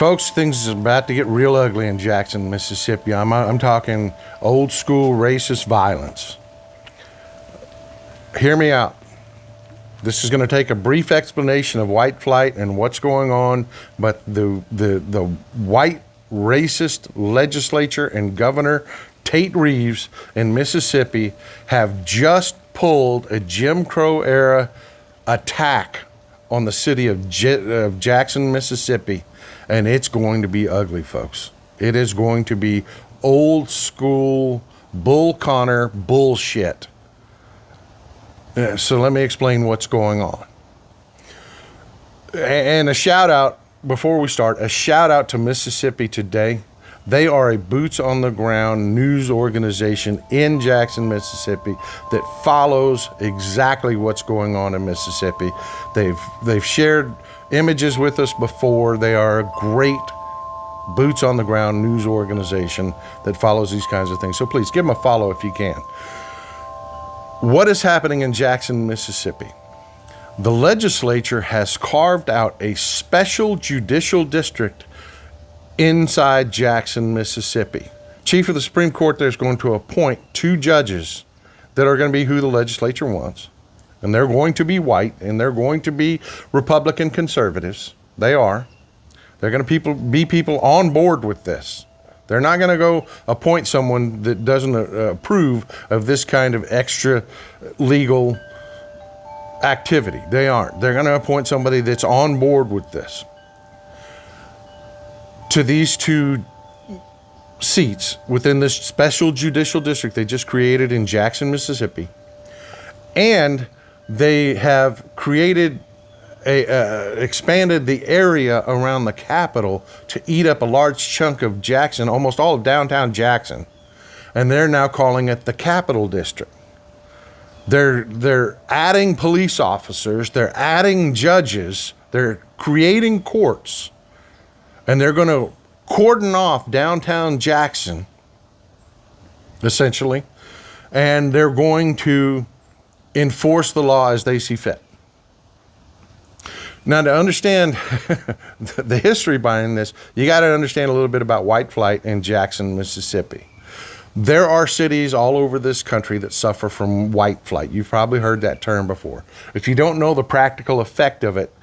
Folks, things is about to get real ugly in Jackson, Mississippi. I'm talking old school racist violence. Hear me out. This is going to take a brief explanation of white flight and what's going on, but the white racist legislature and Governor Tate Reeves in Mississippi have just pulled a Jim Crow era attack on the city of Jackson, Mississippi, and it's going to be ugly, folks. It is going to be old school Bull Connor bullshit. So let me explain what's going on. And a shout out, before we start, a shout out to Mississippi Today. They are a boots on the ground news organization in Jackson, Mississippi that follows exactly what's going on in Mississippi. They've shared images with us before. They are a great boots on the ground news organization that follows these kinds of things. So please give them a follow if you can. What is happening in Jackson, Mississippi? The legislature has carved out a special judicial district inside Jackson, Mississippi. Chief of the Supreme Court there is going to appoint 2 judges that are going to be who the legislature wants. And they're going to be white, and they're going to be Republican conservatives. They are. They're going to be people on board with this. They're not going to go appoint someone that doesn't approve of this kind of extra legal activity. They aren't. They're going to appoint somebody that's on board with this. To these 2 seats within this special judicial district they just created in Jackson, Mississippi. And they have created expanded the area around the Capitol to eat up a large chunk of Jackson, almost all of downtown Jackson. And they're now calling it the Capitol District. They're adding police officers, they're adding judges, they're creating courts. And they're going to cordon off downtown Jackson, essentially, and they're going to enforce the law as they see fit. Now, to understand the history behind this, you got to understand a little bit about white flight in Jackson, Mississippi. There are cities all over this country that suffer from white flight. You've probably heard that term before. If you don't know the practical effect of it,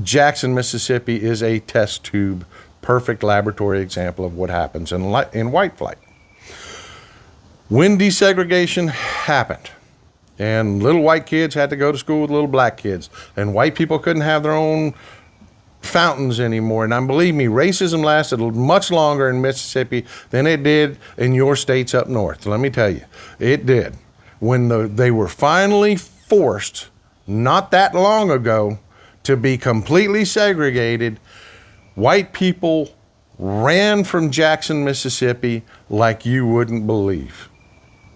Jackson, Mississippi is a test tube, perfect laboratory example of what happens in white flight. When desegregation happened and little white kids had to go to school with little black kids and white people couldn't have their own fountains anymore, and believe me, racism lasted much longer in Mississippi than it did in your states up north. Let me tell you, it did. When they were finally forced, not that long ago, to be completely segregated, white people ran from Jackson, Mississippi like you wouldn't believe.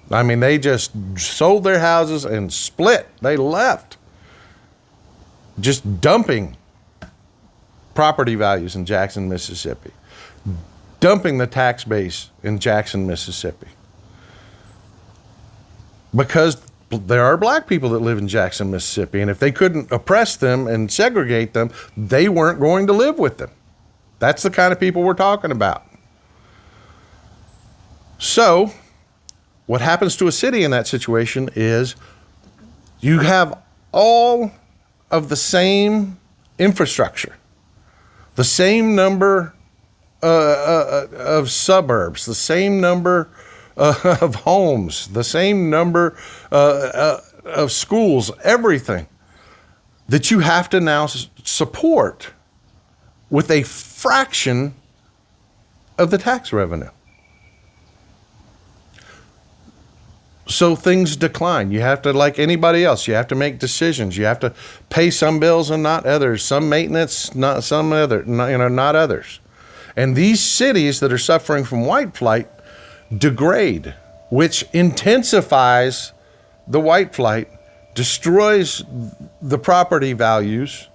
I mean, they just sold their houses and split. They left. Just dumping property values in Jackson, Mississippi. Dumping the tax base in Jackson, Mississippi. Because there are black people that live in Jackson, Mississippi, and if they couldn't oppress them and segregate them, they weren't going to live with them. That's the kind of people we're talking about. So, what happens to a city in that situation is you have all of the same infrastructure, the same number of suburbs, the same number of homes, the same number of schools, everything that you have to now support with a fraction of the tax revenue. So things decline. You have to, like anybody else, you have to make decisions. You have to pay some bills and not others, some maintenance, not some other, not others. And these cities that are suffering from white flight degrade, which intensifies the white flight, destroys the property values,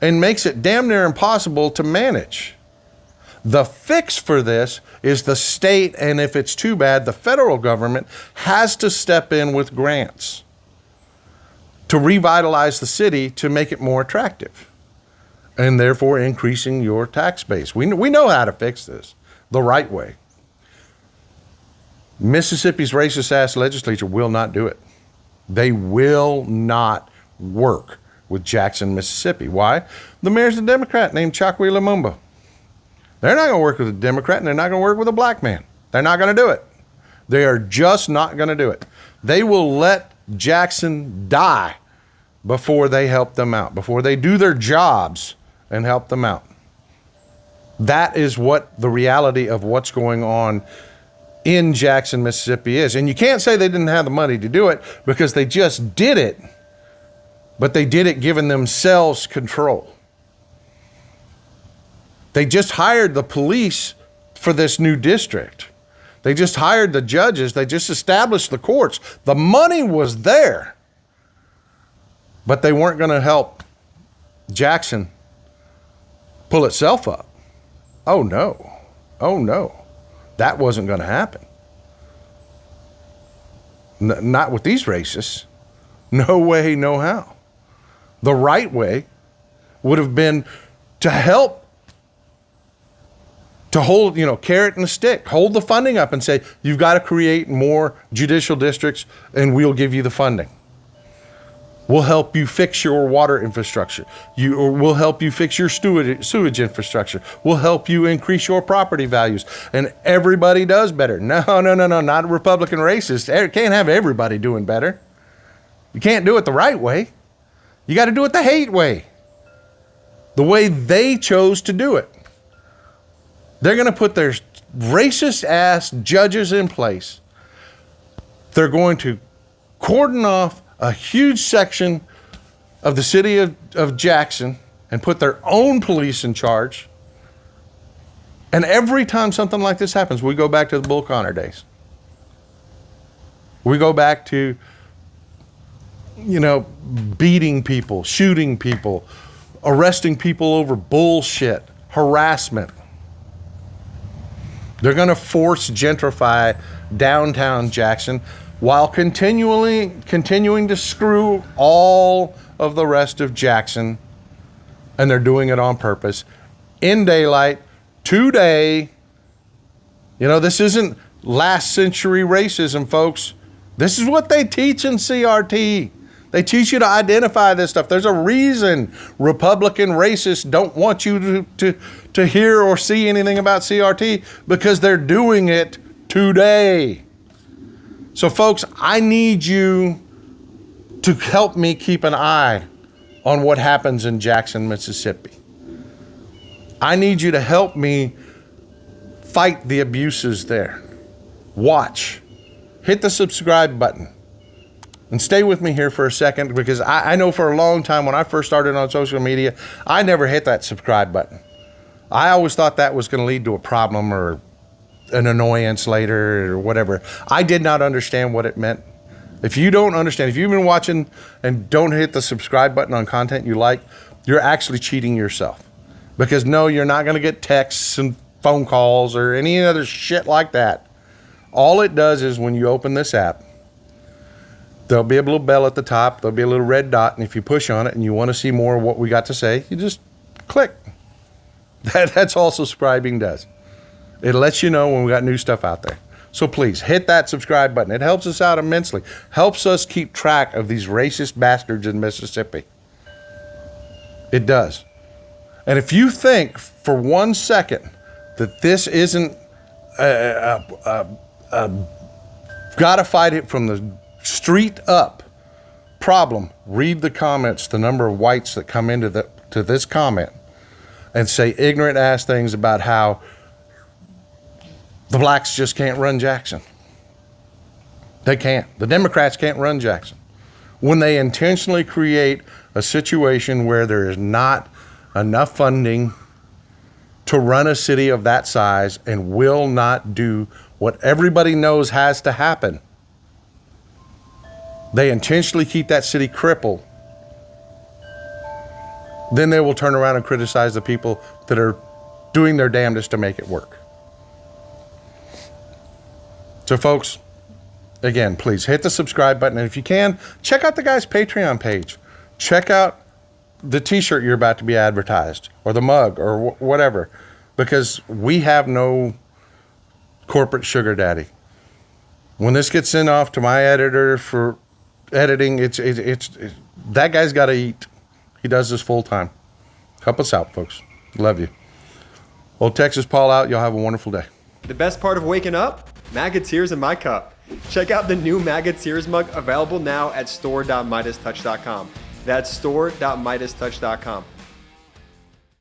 and makes it damn near impossible to manage. The fix for this is the state, and if it's too bad, the federal government has to step in with grants to revitalize the city to make it more attractive. and therefore increasing your tax base. We know how to fix this the right way. Mississippi's racist-ass legislature will not do it. They will not work with Jackson, Mississippi. Why? The mayor's a Democrat named Chokwe Lumumba. They're not going to work with a Democrat, and they're not going to work with a black man. They're not going to do it. They are just not going to do it. They will let Jackson die before they help them out, before they do their jobs and help them out. That is what the reality of what's going on in Jackson, Mississippi is. And you can't say they didn't have the money to do it, because they just did it, but they did it giving themselves control. They just hired the police for this new district. They just hired the judges. They just established the courts. The money was there, but they weren't going to help Jackson pull itself up. Oh no. Oh no. That wasn't going to happen. Not with these racists. No way, no how. The right way would have been to help, to hold, carrot and a stick, hold the funding up and say, you've got to create more judicial districts and we'll give you the funding. We'll help you fix your water infrastructure. We'll help you fix your sewage infrastructure. We'll help you increase your property values. And everybody does better. No, not Republican racists. Can't have everybody doing better. You can't do it the right way. You got to do it the hate way. The way they chose to do it. They're going to put their racist ass judges in place. They're going to cordon off a huge section of the city of Jackson and put their own police in charge. And every time something like this happens, we go back to the Bull Connor days. We go back to, beating people, shooting people, arresting people over bullshit, harassment. They're going to force gentrify downtown Jackson while continuing to screw all of the rest of Jackson, and they're doing it on purpose, in daylight, today. This isn't last century racism, folks. This is what they teach in CRT. They teach you to identify this stuff. There's a reason Republican racists don't want you to hear or see anything about CRT, because they're doing it today. So folks, I need you to help me keep an eye on what happens in Jackson, Mississippi. I need you to help me fight the abuses there. Watch. Hit the subscribe button. And stay with me here for a second, because I know for a long time when I first started on social media, I never hit that subscribe button. I always thought that was going to lead to a problem or an annoyance later or whatever. I did not understand what it meant. If you don't understand, if you've been watching and don't hit the subscribe button on content you like, you're actually cheating yourself. Because no, you're not going to get texts and phone calls or any other shit like that. All it does is when you open this app, there'll be a little bell at the top. There'll be a little red dot. And if you push on it and you want to see more of what we got to say, you just click. That's all subscribing does. It lets you know when we got new stuff out there. So please hit that subscribe button. It helps us out immensely. Helps us keep track of these racist bastards in Mississippi. It does. And if you think for 1 second that this isn't gotta fight it from the street up problem, read the comments, the number of whites that come into this comment and say ignorant ass things about how the blacks just can't run Jackson. They can't. The Democrats can't run Jackson. When they intentionally create a situation where there is not enough funding to run a city of that size and will not do what everybody knows has to happen. They intentionally keep that city crippled. Then they will turn around and criticize the people that are doing their damnedest to make it work. So folks, again, please hit the subscribe button. And if you can, check out the guy's Patreon page. Check out the t-shirt you're about to be advertised, or the mug, or whatever, because we have no corporate sugar daddy. When this gets sent off to my editor for editing, it's that guy's got to eat. He does this full time. Help us out, folks. Love you. Old Texas Paul out. Y'all have a wonderful day. The best part of waking up? Magateers in my cup. Check out the new Magateers mug available now at store.meidastouch.com. That's store.meidastouch.com.